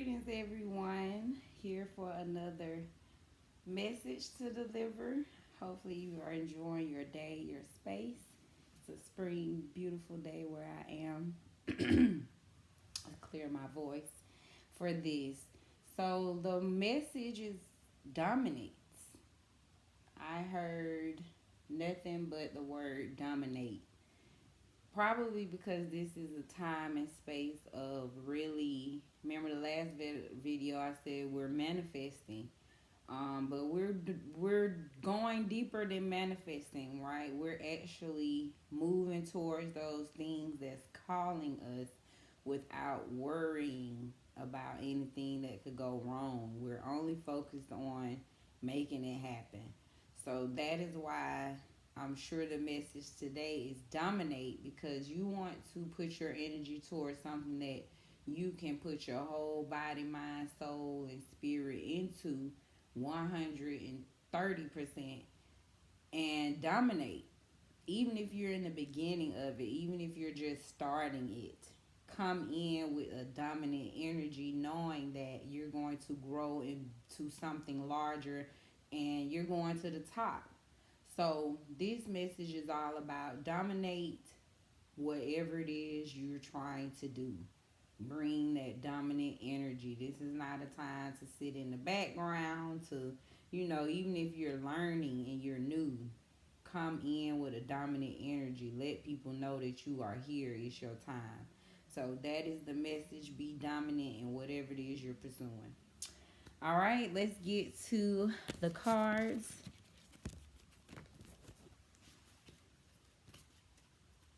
Greetings, everyone. Here for another message to deliver. Hopefully, you are enjoying your day, your space. It's a spring, beautiful day where I am. I'll clear my voice for this. So, the message is dominates. I heard nothing but the word dominate. Probably because this is a time and space of really. Remember the last video I said we're manifesting, but we're going deeper than manifesting, right? We're actually moving towards those things that's calling us without worrying about anything that could go wrong. We're only focused on making it happen. So that is why I'm sure the message today is dominate, because you want to put your energy towards something that you can put your whole body, mind, soul, and spirit into 130% and dominate. Even if you're in the beginning of it, even if you're just starting it, come in with a dominant energy, knowing that you're going to grow into something larger and you're going to the top. So this message is all about dominate whatever it is you're trying to do. Bring that dominant energy. This is not a time to sit in the background, to, even if you're learning and you're new, come in with a dominant energy. Let people know that you are here. It's your time. So that is the message. Be dominant in whatever it is you're pursuing. All right, let's get to the cards.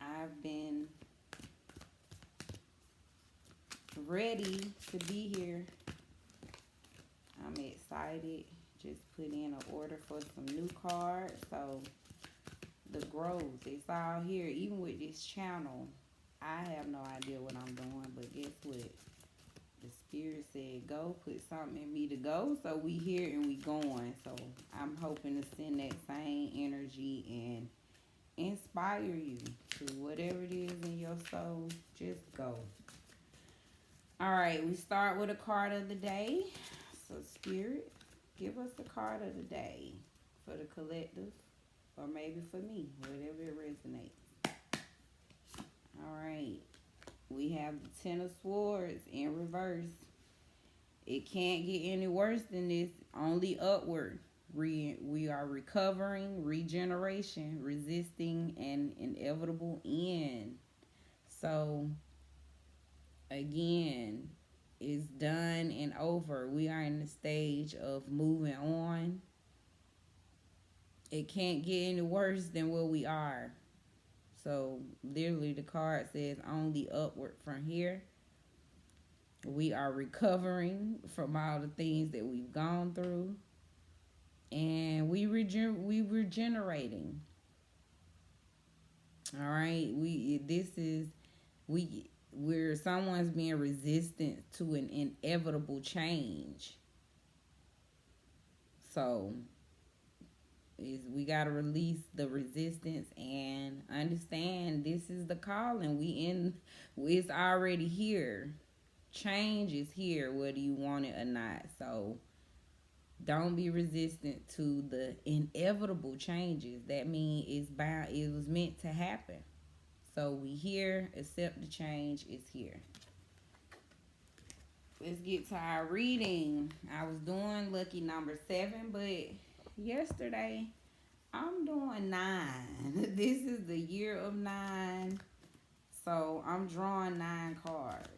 I've been ready to be here. I'm excited. Just put in an order for some new cards. So the growth, it's all here. Even with this channel, I have no idea what I'm doing, but guess what? The spirit said go, put something in me to go. So we here and we going. So I'm hoping to send that same energy and inspire you to whatever it is in your soul. Just go. All right, we start with a card of the day. So spirit, give us the card of the day for the collective, or maybe for me, whatever it resonates. All right, we have the Ten of Swords in reverse. It can't get any worse than this, only upward. We are recovering, regeneration, resisting an inevitable end. So, again, it's done and over. We are in the stage of moving on. It can't get any worse than where we are. So, literally, the card says only upward from here. We are recovering from all the things that we've gone through. And we regenerating. All right, we're someone's being resistant to an inevitable change. So we got to release the resistance and understand this is the calling. It's already here. Change is here, whether you want it or not. So don't be resistant to the inevitable changes. That means it was meant to happen. So we here, accept the change, it's here. Let's get to our reading. I was doing lucky number 7, but yesterday I'm doing 9. This is the year of 9. So I'm drawing 9 cards.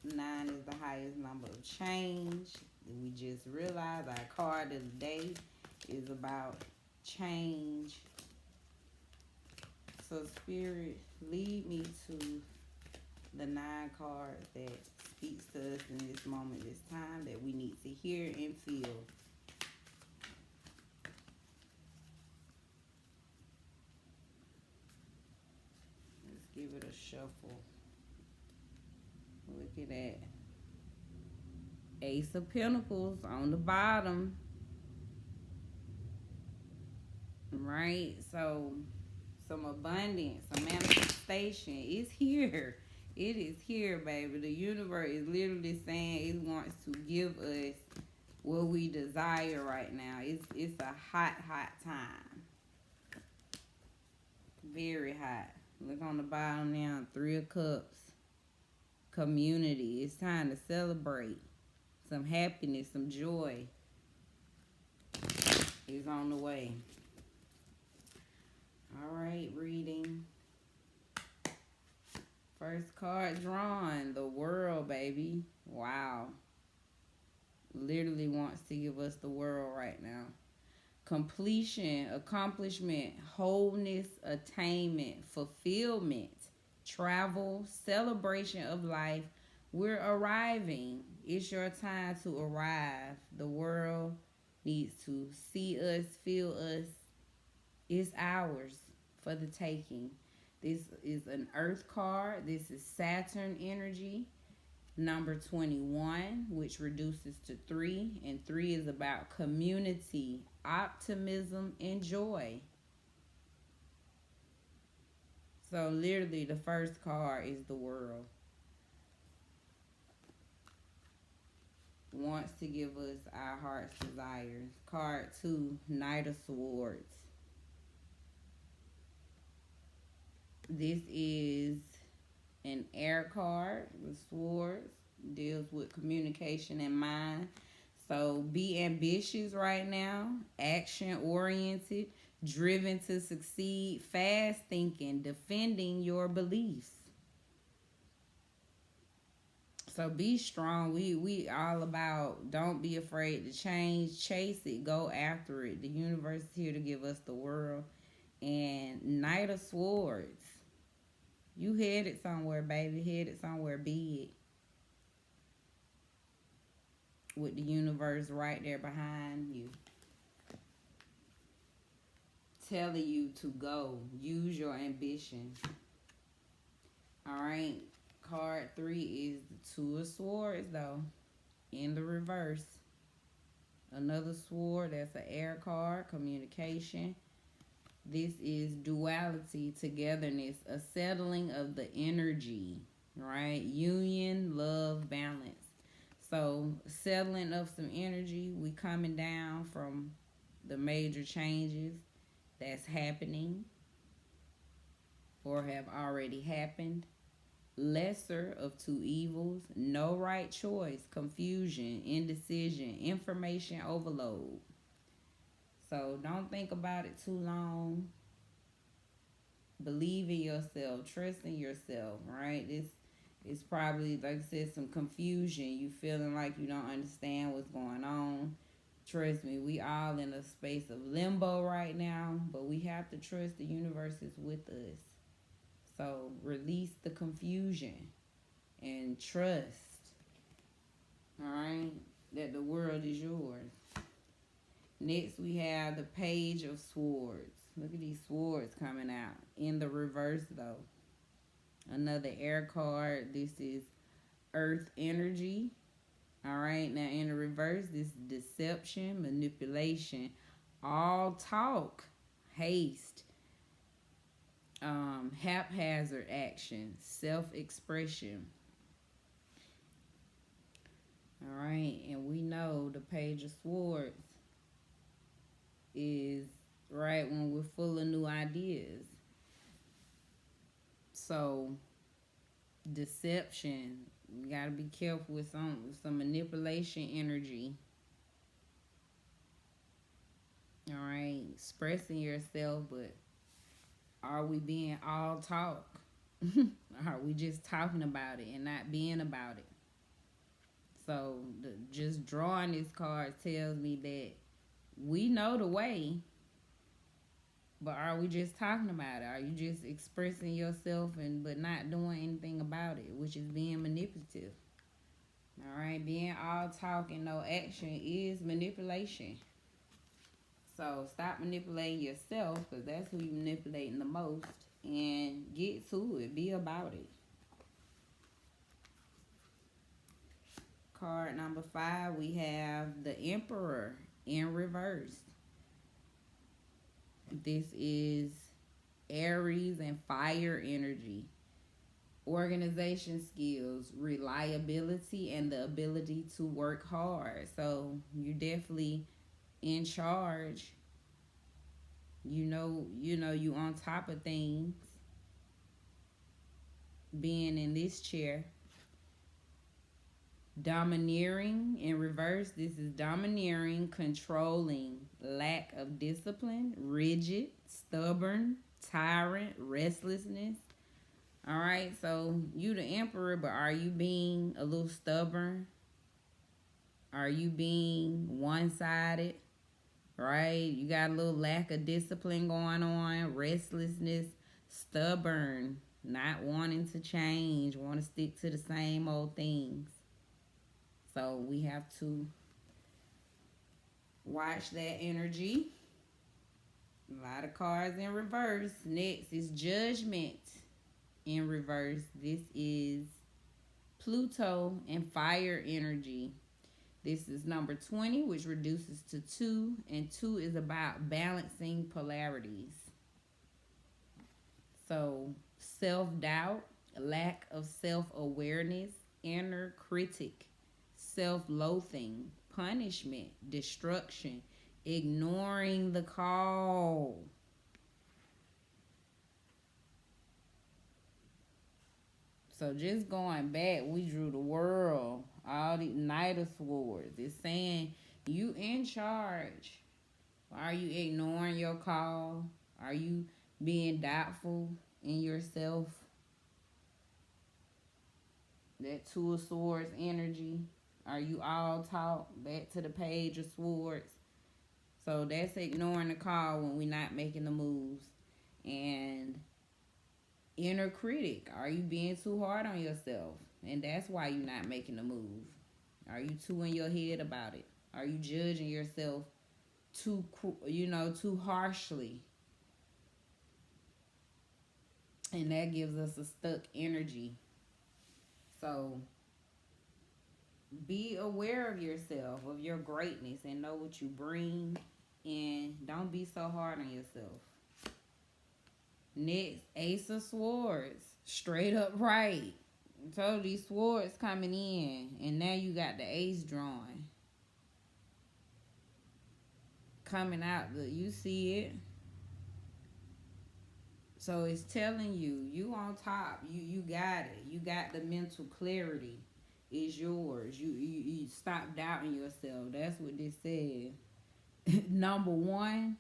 9 is the highest number of change. We just realized our card of the day is about change. So spirit, lead me to the 9 cards that speaks to us in this moment, this time, that we need to hear and feel. Let's give it a shuffle. Look at that. Ace of Pentacles on the bottom. Right? So some abundance, some manifestation is here. It is here, baby. The universe is literally saying it wants to give us what we desire right now. It's a hot, hot time. Very hot. Look on the bottom now, 3 of Cups. Community. It's time to celebrate. Some happiness, some joy is on the way. All right, reading. First card drawn, the world, baby. Wow. Literally wants to give us the world right now. Completion, accomplishment, wholeness, attainment, fulfillment, travel, celebration of life. We're arriving. It's your time to arrive. The world needs to see us, feel us. It's ours for the taking. This is an earth card. This is Saturn energy. Number 21, which reduces to 3. And 3 is about community, optimism, and joy. So literally the first card is the world. Wants to give us our heart's desires. Card 2, Knight of Swords. This is an air card with swords. Deals with communication and mind. So be ambitious right now. Action oriented. Driven to succeed. Fast thinking. Defending your beliefs. So be strong. We all about don't be afraid to change. Chase it. Go after it. The universe is here to give us the world. And Knight of Swords. You headed somewhere, baby. Headed somewhere big. With the universe right there behind you. Telling you to go. Use your ambition. Alright. Card 3 is the 2 of Swords, though. In the reverse. Another sword. That's an air card. Communication. This is duality, togetherness, a settling of the energy, right? Union, love, balance. So settling of some energy, we coming down from the major changes that's happening or have already happened. Lesser of 2 evils, no right choice, confusion, indecision, information overload. So don't think about it too long. Believe in yourself. Trust in yourself, right? This is probably, like I said, some confusion. You feeling like you don't understand what's going on. Trust me, we all in a space of limbo right now, but we have to trust the universe is with us. So release the confusion and trust, all right, that the world is yours. Next, we have the Page of Swords. Look at these swords coming out. In the reverse, though. Another air card. This is Earth energy. All right. Now, in the reverse, this is deception, manipulation, all talk, haste, haphazard action, self-expression. All right. And we know the Page of Swords is right when we're full of new ideas. So deception, you got to be careful with some manipulation energy. All right, expressing yourself, but are we being all talk? Are we just talking about it and not being about it? So just drawing this card tells me that we know the way, but are we just talking about it? Are you just expressing yourself but not doing anything about it, which is being manipulative? All right, being all talk and no action is manipulation. So stop manipulating yourself, because that's who you're manipulating the most, and get to it. Be about it. Card number 5, we have the Emperor in reverse. This is Aries and fire energy. organization skills, reliability, and the ability to work hard. So you're definitely in charge. You on top of things. Being in this chair, domineering in reverse. This is domineering, controlling, lack of discipline, rigid, stubborn, tyrant, restlessness. All right, so you the emperor, but are you being a little stubborn? Are you being one-sided? Right? You got a little lack of discipline going on, restlessness, stubborn, not wanting to change, want to stick to the same old things. So we have to watch that energy. A lot of cards in reverse. Next is judgment in reverse. This is Pluto and fire energy. This is number 20, which reduces to 2, and 2 is about balancing polarities. So self-doubt, lack of self-awareness, inner critic, self-loathing, punishment, destruction, ignoring the call. So just going back, we drew the world, all the Knight of Swords. It's saying you in charge. Are you ignoring your call? Are you being doubtful in yourself? That Two of Swords energy. Are you all taught back to the Page of Swords? So that's ignoring the call when we're not making the moves. And inner critic. Are you being too hard on yourself? And that's why you're not making the move. Are you too in your head about it? Are you judging yourself too harshly? And that gives us a stuck energy. So be aware of yourself, of your greatness, and know what you bring. And don't be so hard on yourself. Next, Ace of Swords. Straight up right. I told these swords coming in. And now you got the ace drawn. Coming out. You see it. So it's telling you, you on top. You got it. You got the mental clarity. It's yours. You stop doubting yourself. That's what this said. Number 1.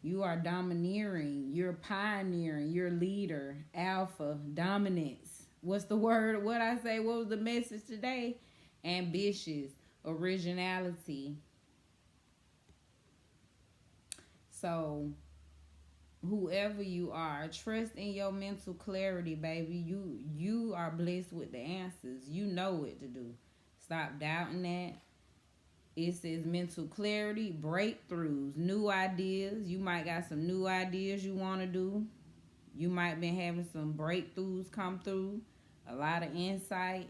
You are domineering. You're pioneering. You're leader. Alpha. Dominance. What's the word? What I say? What was the message today? Ambitious. Originality. So, whoever you are, trust in your mental clarity, baby. You are blessed with the answers. You know what to do. Stop doubting that. It says mental clarity, breakthroughs, new ideas. You might got some new ideas you want to do. You might been having some breakthroughs come through. A lot of insight,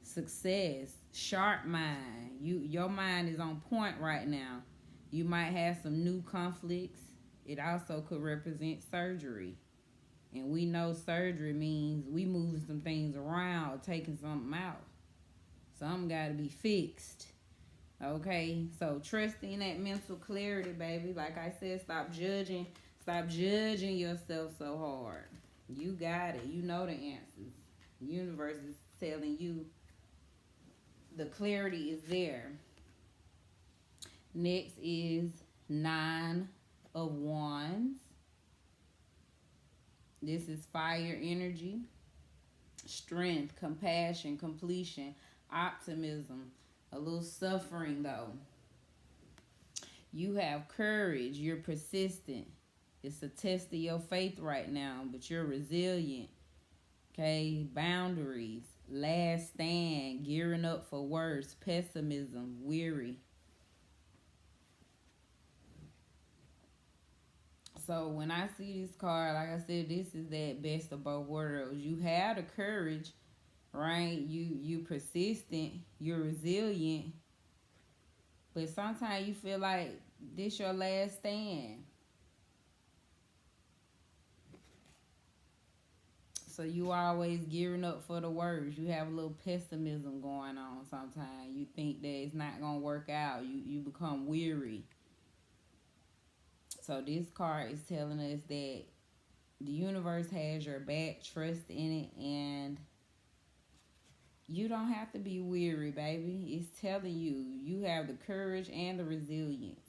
success, sharp mind. Your mind is on point right now. You might have some new conflicts. It also could represent surgery. And we know surgery means we moving some things around or taking something out. Something got to be fixed. Okay, so trust in that mental clarity, baby. Like I said, stop judging yourself so hard. You got it. You know the answers. The universe is telling you the clarity is there. Next is 9 of Wands. This is fire energy. Strength, compassion, completion, optimism. A little suffering though. You have courage. You're persistent. It's a test of your faith right now, but you're resilient. Okay, boundaries, last stand, gearing up for worse, pessimism, weary. So when I see this card, like I said, this is that best of both worlds. You have the courage, right? You persistent, you're resilient, but sometimes you feel like this your last stand. So you always gearing up for the worst. You have a little pessimism going on sometimes. You think that it's not gonna work out. You become weary. So this card is telling us that the universe has your back, trust in it, and you don't have to be weary, baby. It's telling you you have the courage and the resilience.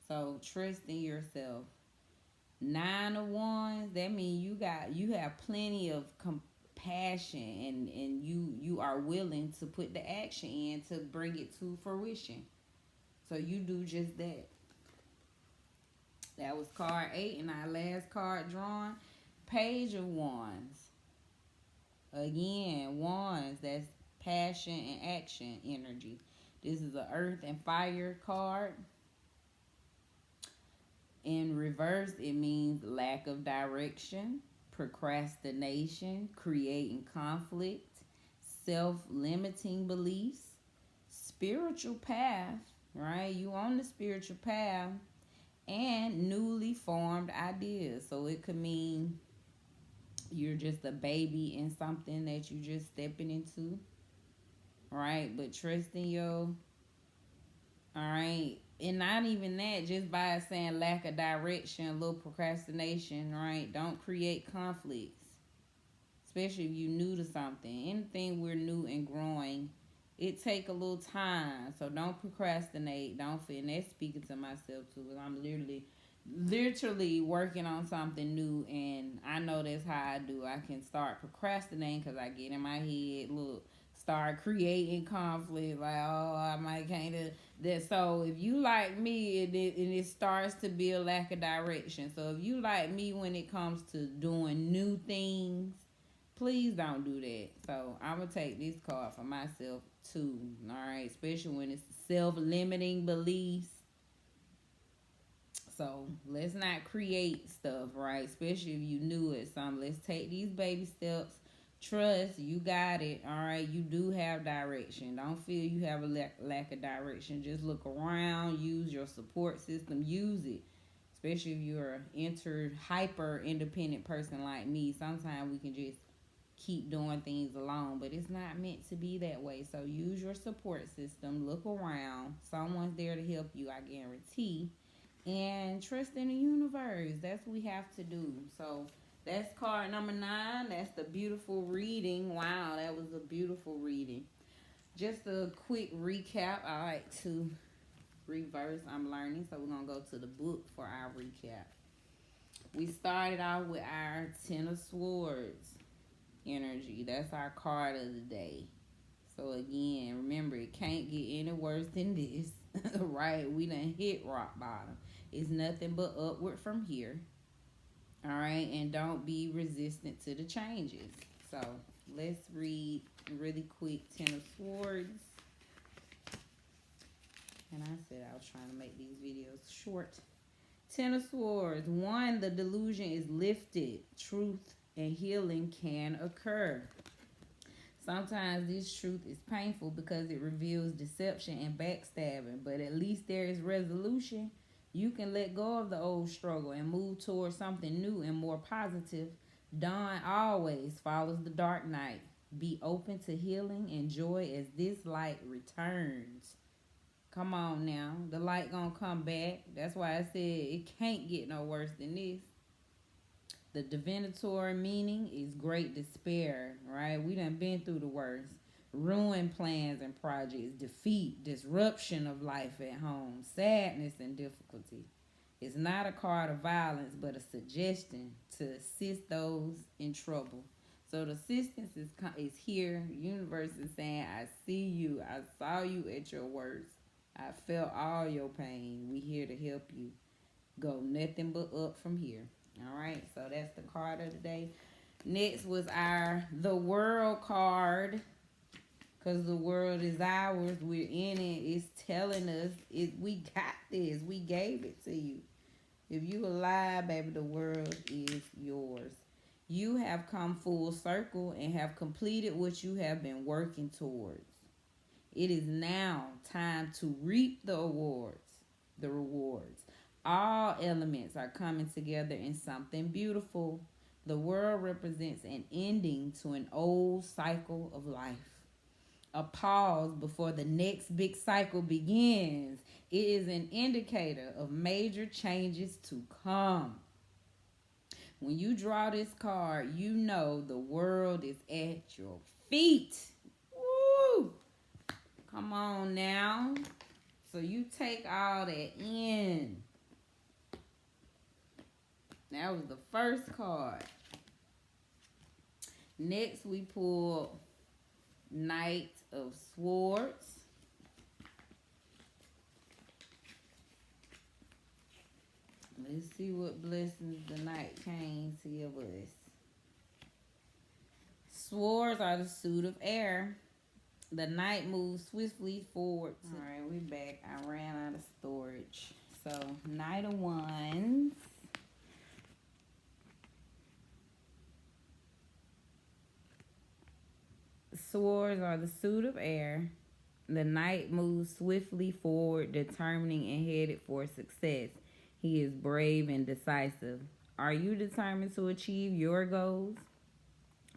So trust in yourself. Nine of Wands, that means you have plenty of compassion, and you are willing to put the action in to bring it to fruition. So you do just that. That was card 8, and our last card drawn, Page of Wands. Again, Wands, that's passion and action energy. This is a earth and fire card. In reverse, it means lack of direction, procrastination, creating conflict, self-limiting beliefs, spiritual path, right? You on the spiritual path, and newly formed ideas. So it could mean you're just a baby in something that you just stepping into, right? But trust in your, all right, and not even that, just by saying lack of direction, a little procrastination, right? Don't create conflicts, especially if you're new to something. Anything we're new and growing, it take a little time. So don't procrastinate. Don't feel, and that's speaking to myself too, because I'm literally working on something new, and I know that's how I do. I can start procrastinating because I get in my head, look, start creating conflict, like, oh, I might kind of that. So if you like me, and it starts to be a lack of direction. So if you like me when it comes to doing new things, please don't do that. So I'm gonna take this card for myself too. All right, especially when it's self-limiting beliefs. So let's not create stuff, right? Especially if you new at something. Let's take these baby steps. Trust, you got it. All right, you do have direction. Don't feel you have a lack of direction. Just look around. Use your support system. Use it. Especially if you're an hyper independent person like me. Sometimes we can just keep doing things alone, but it's not meant to be that way. So use your support system. Look around. Someone's there to help you, I guarantee. And trust in the universe. That's what we have to do. So that's card number 9. That's the beautiful reading. Wow, that was a beautiful reading. Just a quick recap. I like to reverse. I'm learning, so we're going to go to the book for our recap. We started out with our Ten of Swords energy. That's our card of the day. So again, remember, it can't get any worse than this. Right? We done hit rock bottom. It's nothing but upward from here. All right, and don't be resistant to the changes. So let's read really quick Ten of Swords. And I said I was trying to make these videos short. Ten of Swords. 1, the delusion is lifted. Truth and healing can occur. Sometimes this truth is painful because it reveals deception and backstabbing, but at least there is resolution. You can let go of the old struggle and move towards something new and more positive. Dawn always follows the dark night. Be open to healing and joy as this light returns. Come on now. The light gonna come back. That's why I said it can't get no worse than this. The divinatory meaning is great despair, right? We done been through the worst. Ruined plans and projects, defeat, disruption of life at home, sadness and difficulty. It's not a card of violence, but a suggestion to assist those in trouble. So the assistance is here. The universe is saying, I see you. I saw you at your worst. I felt all your pain. We here to help you. Go nothing but up from here. All right, so that's the card of the day. Next was the World card. Because the world is ours. We're in it. It's telling us we got this. We gave it to you. If you alive, baby, the world is yours. You have come full circle and have completed what you have been working towards. It is now time to reap the rewards. All elements are coming together in something beautiful. The world represents an ending to an old cycle of life, a pause before the next big cycle begins. It is an indicator of major changes to come. When you draw this card, you know the world is at your feet. Woo! Come on now. So you take all that in. That was the first card. Next, we pull Knight of Swords. Let's see what blessings the Knight came to give us. Swords are the suit of air. The Knight moves swiftly forward. All right, we back. I ran out of storage. So, Knight of Wands. Swords are the suit of air. The Knight moves swiftly forward, determining and headed for success. He is brave and decisive. Are you determined to achieve your goals?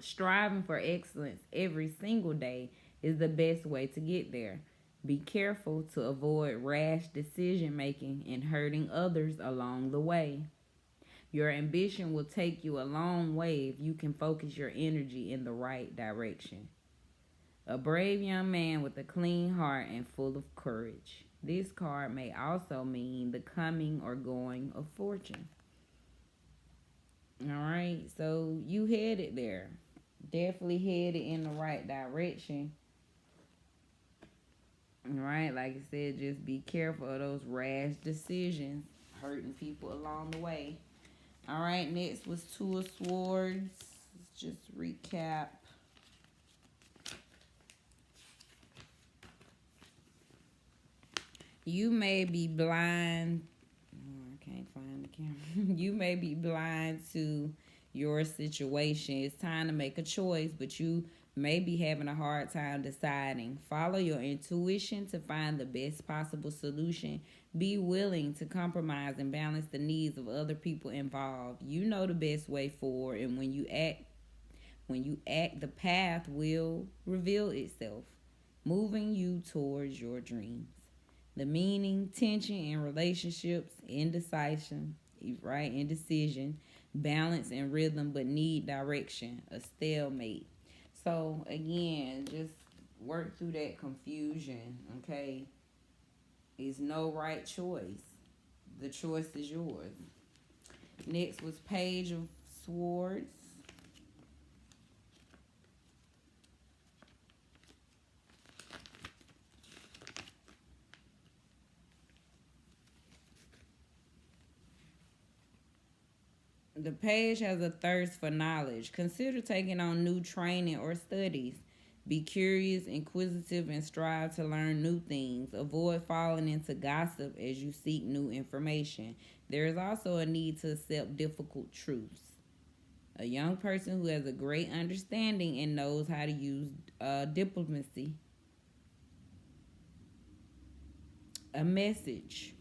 Striving for excellence every single day is the best way to get there. Be careful to avoid rash decision making and hurting others along the way. Your ambition will take you a long way if you can focus your energy in the right direction. A brave young man with a clean heart and full of courage. This card may also mean the coming or going of fortune. All right, so you headed there. Definitely headed in the right direction. All right, like I said, just be careful of those rash decisions, hurting people along the way. All right, next was Two of Swords. Let's just recap. You may be blind. Oh, I can't find the camera. You may be blind to your situation. It's time to make a choice, but you may be having a hard time deciding. Follow your intuition to find the best possible solution. Be willing to compromise and balance the needs of other people involved. You know the best way forward, and when you act, the path will reveal itself, moving you towards your dreams. The meaning, tension in relationships, indecision, right? Indecision, balance and rhythm, but need direction, a stalemate. So, again, just work through that confusion, okay? There's no right choice. The choice is yours. Next was Page of Swords. The page has a thirst for knowledge. Consider taking on new training or studies. Be curious, inquisitive, and strive to learn new things. Avoid falling into gossip as you seek new information. There is also a need to accept difficult truths. A young person who has a great understanding and knows how to use diplomacy. A message.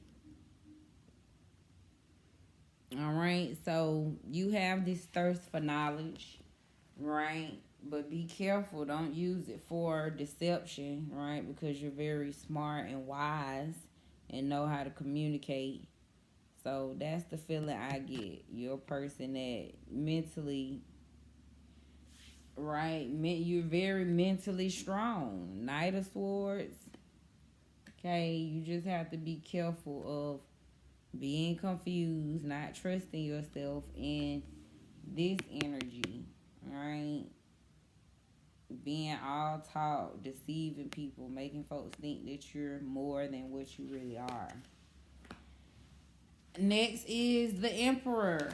All right, so you have this thirst for knowledge, right? But be careful, don't use it for deception, right? Because you're very smart and wise and know how to communicate. So that's the feeling I get. You're a person that mentally, right? You're very mentally strong. Knight of Swords. Okay, you just have to be careful of being confused, not trusting yourself in this energy, right? Being all talk, deceiving people, making folks think that you're more than what you really are. Next is the Emperor.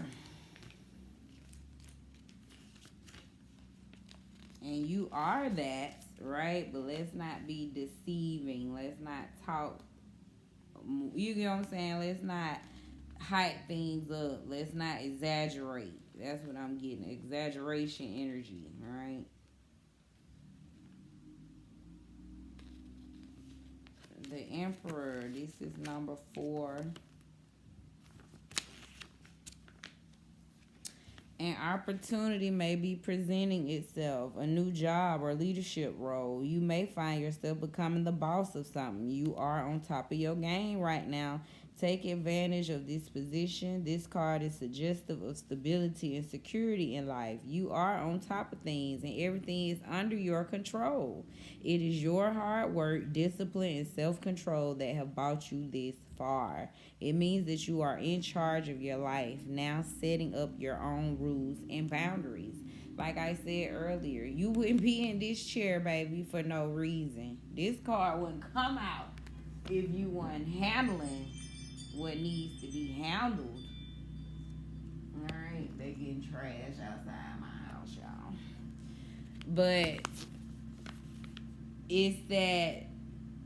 And you are that, right? But let's not be deceiving. Let's not talk. You get what I'm saying? Let's not hype things up. Let's not exaggerate. That's what I'm getting. Exaggeration energy, right? The Emperor. This is number 4. And opportunity may be presenting itself, a new job or leadership role. You may find yourself becoming the boss of something. You are on top of your game right now. Take advantage of this position. This card is suggestive of stability and security in life. You are on top of things and everything is under your control. It is your hard work, discipline, and self-control that have brought you this far. It means that you are in charge of your life, now setting up your own rules and boundaries. Like I said earlier, you wouldn't be in this chair, baby, for no reason. This card wouldn't come out if you weren't handling what needs to be handled. Alright, they getting trash outside my house, y'all. But it's that,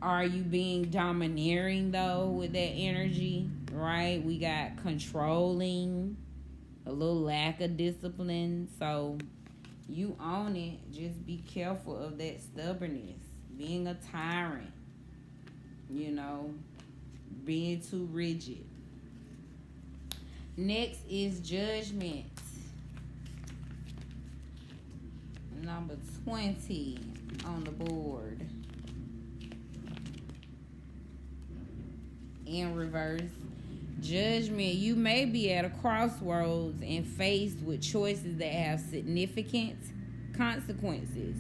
are you being domineering though with that energy? Right? We got controlling, a little lack of discipline. So you own it. Just be careful of that stubbornness. Being a tyrant. Being too rigid. Next is Judgment. Number 20 on the board. In reverse. Judgment. You may be at a crossroads and faced with choices that have significant consequences.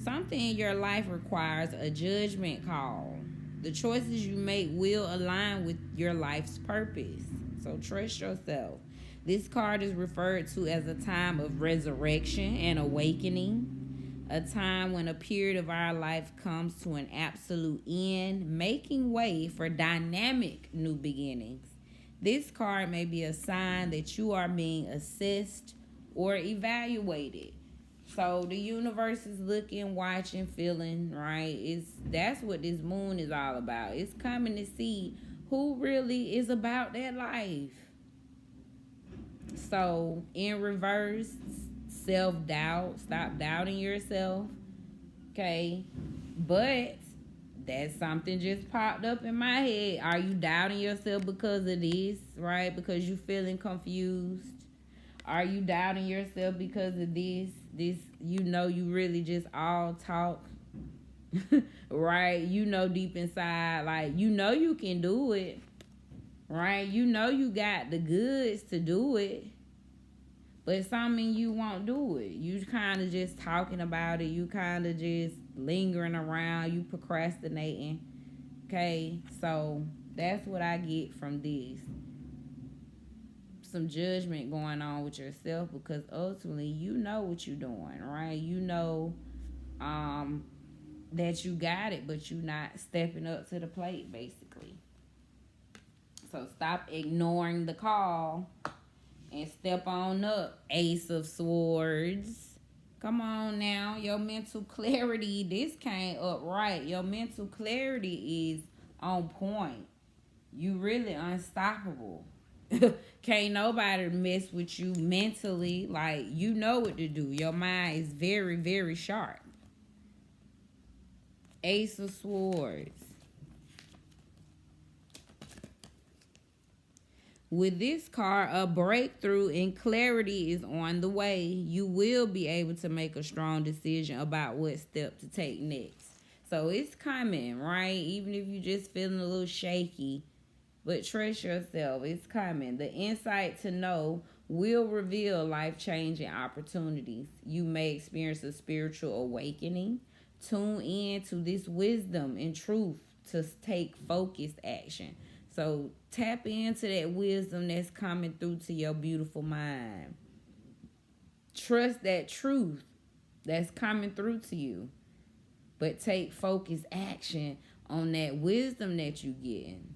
Something in your life requires a judgment call. The choices you make will align with your life's purpose. So trust yourself. This card is referred to as a time of resurrection and awakening, a time when a period of our life comes to an absolute end, making way for dynamic new beginnings. This card may be a sign that you are being assessed or evaluated. So the universe is looking, watching, feeling, right? That's what this moon is all about. It's coming to see who really is about that life. So in reverse, self-doubt. Stop doubting yourself. Okay? But that something just popped up in my head. Are you doubting yourself because of this, right? Because you feeling confused? Are you doubting yourself because of this? You really just all talk, right? Deep inside, like, you can do it, right? You got the goods to do it, but something you won't do it. You kind of just talking about it. You kind of just lingering around. You procrastinating, okay? So that's what I get from this. Some judgment going on with yourself, because ultimately you know what you're doing, right? That you got it, but you're not stepping up to the plate, basically. So stop ignoring the call and step on up. Ace of Swords. Come on now. Your mental clarity, this came up right. Your mental clarity is on point. You really unstoppable. Can't nobody mess with you mentally. Like, you know what to do. Your mind is very, very sharp. Ace of Swords. With this card, a breakthrough in clarity is on the way. You will be able to make a strong decision about what step to take next. So it's coming, right? Even if you're just feeling a little shaky, but trust yourself, it's coming. The insight to know will reveal life-changing opportunities. You may experience a spiritual awakening. Tune in to this wisdom and truth to take focused action. So tap into that wisdom that's coming through to your beautiful mind. Trust that truth that's coming through to you. But take focused action on that wisdom that you're getting.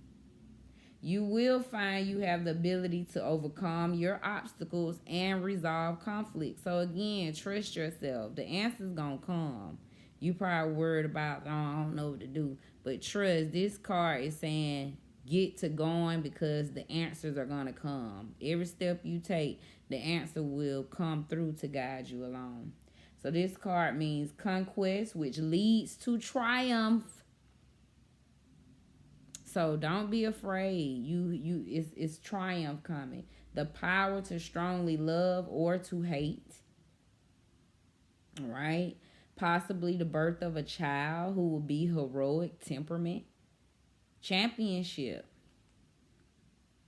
You will find you have the ability to overcome your obstacles and resolve conflict. So again, trust yourself. The answer's going to come. You probably worried about, oh, I don't know what to do. But trust, this card is saying get to going, because the answers are going to come. Every step you take, the answer will come through to guide you along. So this card means conquest, which leads to triumph. So don't be afraid. It's triumph coming. the power to strongly love or to hate. All right. Possibly the birth of a child who will be heroic temperament. Championship.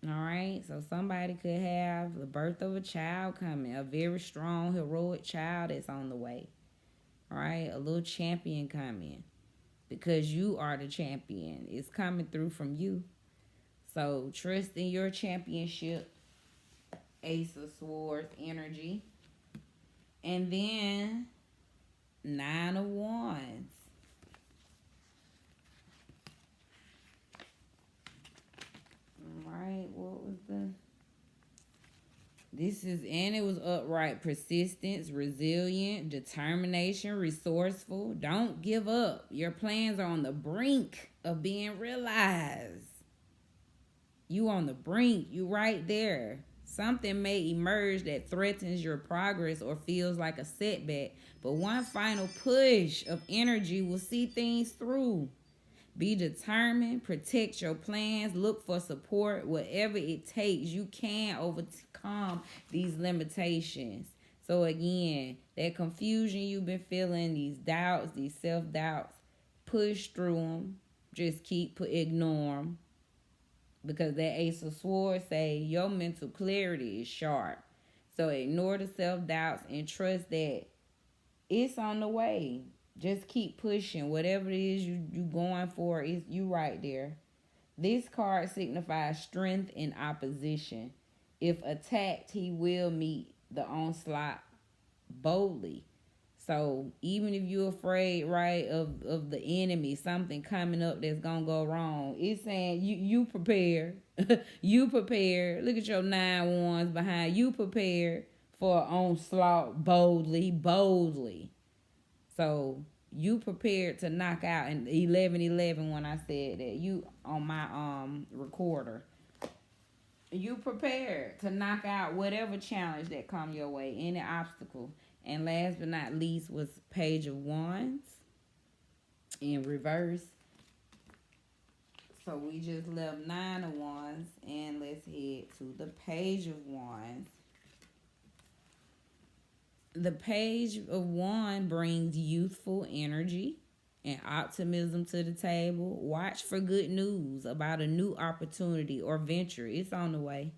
All right. So somebody could have the birth of a child coming, a very strong, heroic child that's on the way. All right. A little champion coming because you are the champion. It's coming through from you. So trust in your championship. Ace of Swords energy. And then Nine of Wands. Alright, what was and it was upright, persistence, resilient, determination, resourceful. Don't give up. Your plans are on the brink of being realized. You on the brink. You right there. Something may emerge that threatens your progress or feels like a setback, but one final push of energy will see things through. Be determined, protect your plans, look for support, whatever it takes. You can overcome these limitations. So again, that confusion you've been feeling, these doubts, these self-doubts, push through them. Just ignore them. Because that Ace of Swords say your mental clarity is sharp. So ignore the self-doubts and trust that it's on the way. Just keep pushing. Whatever it is you going for, is you right there. This card signifies strength in opposition. If attacked, he will meet the onslaught boldly. So even if you're afraid, right, of the enemy, something coming up that's gonna go wrong, it's saying you prepare. You prepare. Look at your 9 wands behind you. Prepare for onslaught boldly. So you prepared to knock out. And 11:11 when I said that, you on my recorder. You prepared to knock out whatever challenge that come your way, any obstacle. And last but not least was Page of Wands in reverse. So we just left 9 of Wands, and let's head to the Page of Wands. The Page of Wands brings youthful energy and optimism to the table. Watch for good news about a new opportunity or venture. It's on the way.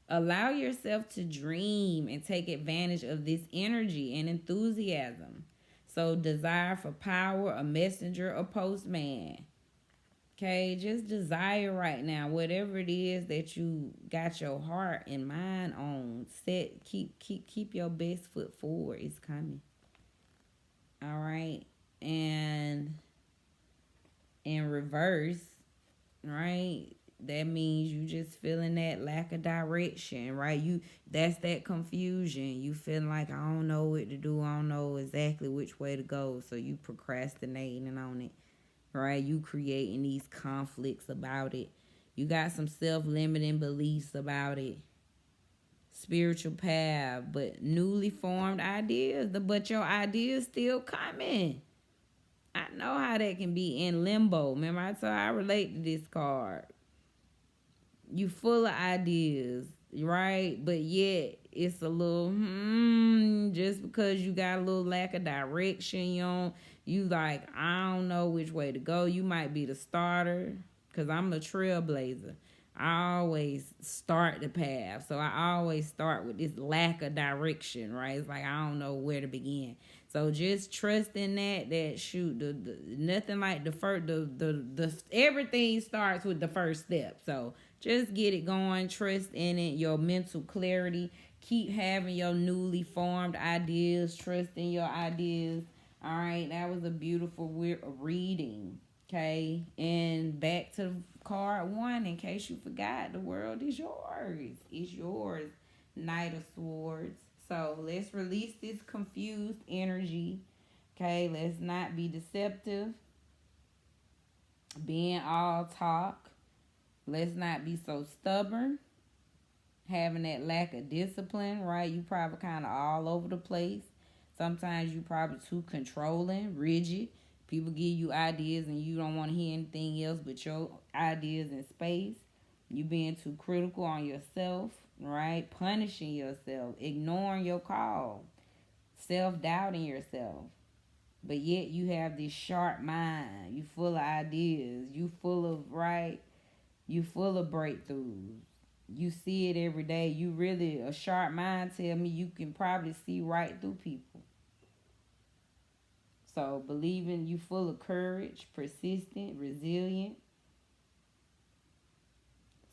Allow yourself to dream and take advantage of this energy and enthusiasm. So desire for power, a messenger, a postman. Okay, just desire right now, whatever it is that you got your heart and mind on. Keep your best foot forward. It's coming. All right. And in reverse, right? That means you just feeling that lack of direction, right? That's that confusion. You feeling like, I don't know what to do. I don't know exactly which way to go. So you procrastinating on it, right? You creating these conflicts about it. You got some self-limiting beliefs about it. Spiritual path, but newly formed ideas. But your ideas still coming. I know how that can be in limbo. Remember, I relate to this card. You full of ideas, right? But yet it's a little just because you got a little lack of direction, you like, I don't know which way to go. You might be the starter, because I'm a trailblazer. I always start the path. So I always start with this lack of direction, right? It's like I don't know where to begin. So just trust in that shoot, the nothing like the first, the everything starts with the first step. So just get it going, trust in it, your mental clarity. Keep having your newly formed ideas, trust in your ideas. All right, that was a beautiful reading. Okay, and back to card 1, in case you forgot, the world is yours. It's yours, Knight of Swords. So let's release this confused energy. Okay, let's not be deceptive. Being all talk. Let's not be so stubborn. Having that lack of discipline, right? You probably kind of all over the place. Sometimes you probably too controlling, rigid. People give you ideas and you don't want to hear anything else but your ideas in space. You being too critical on yourself. right? Punishing yourself, ignoring your call, self-doubting yourself. But yet you have this sharp mind. You full of ideas. You full of, right? You full of breakthroughs. You see it every day. You really, a sharp mind tell me you can probably see right through people. So believing you full of courage, persistent, resilient.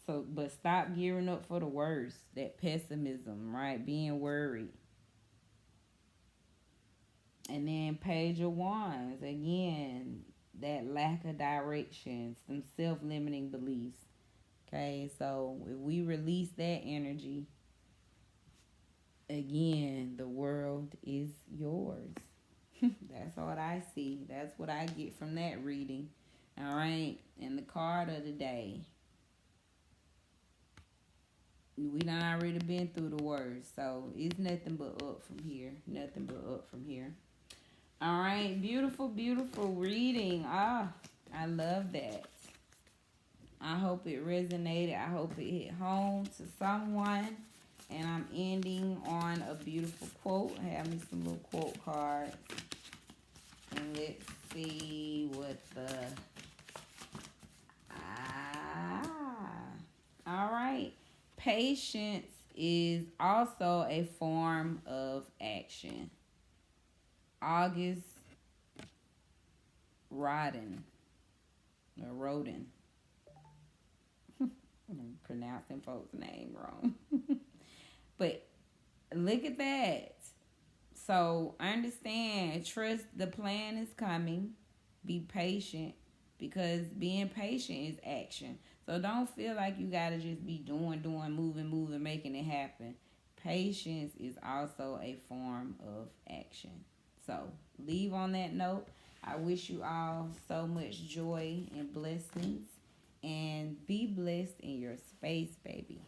So, but stop gearing up for the worst. That pessimism, right? Being worried. And then Page of Wands, again, that lack of direction, some self-limiting beliefs. Okay, so if we release that energy, again, the world is yours. That's what I see. That's what I get from that reading. All right, and the card of the day. We done already been through the worst, so it's nothing but up from here. Nothing but up from here. All right, beautiful, beautiful reading. I love that. I hope it resonated. I hope it hit home to someone. And I'm ending on a beautiful quote. I have me some little quote cards. And let's see what the... All right. Patience is also a form of action. August Rodin. Or Rodin. I'm pronouncing folks' name wrong. But look at that. So understand, trust the plan is coming. Be patient, because being patient is action. So don't feel like you gotta just be doing, moving, making it happen. Patience is also a form of action. So leave on that note. I wish you all so much joy and blessings. And be blessed in your space, baby.